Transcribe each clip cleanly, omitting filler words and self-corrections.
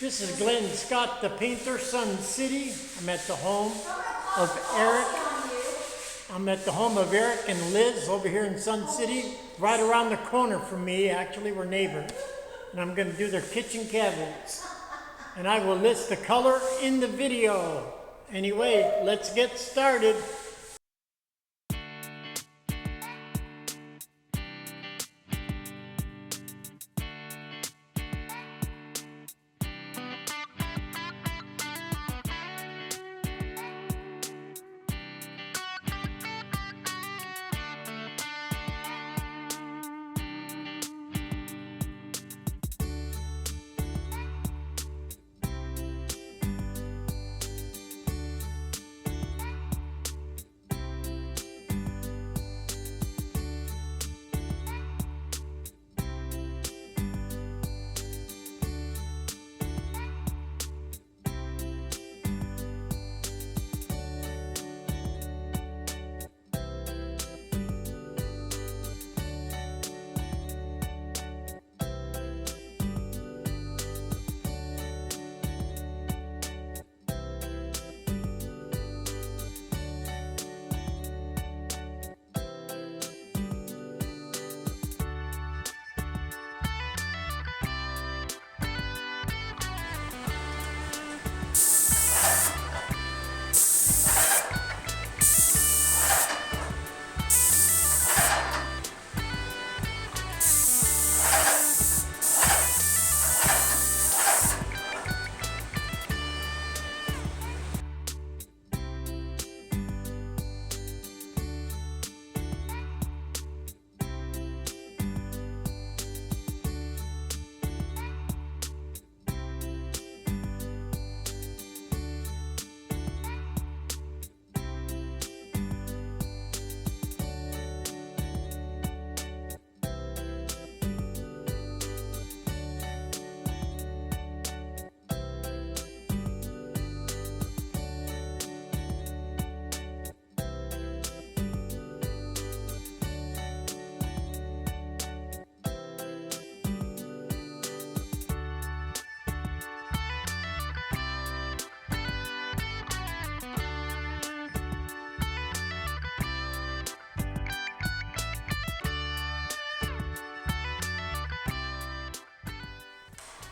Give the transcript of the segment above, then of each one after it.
This is Glenn Scott, the painter, Sun City. I'm at the home of Eric. I'm at the home of Eric and Liz over here in Sun City, right around the corner from me. Actually, we're neighbors. And I'm going to do their kitchen cabinets. And I will list the color in the video. Anyway, let's get started.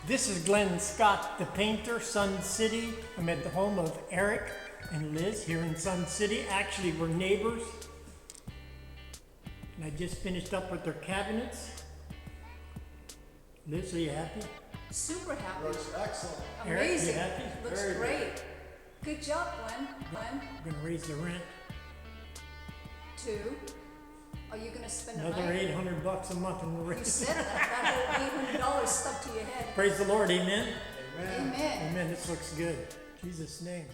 This is Glenn Scott, the painter, Sun City. I'm at the home of Eric and Liz here in Sun City. Actually, we're neighbors. And I just finished up with their cabinets. Liz, are you happy? Super happy. Looks excellent. Eric, Amazing. you happy? Looks Very great. Good job, Glenn. We're gonna raise the rent. 2. Are you gonna spend a Another night? $800 a month in the You raise. said that whole $800 stuck to your head. Praise the Lord, amen. Amen. Amen. Amen, this looks good. In Jesus' name.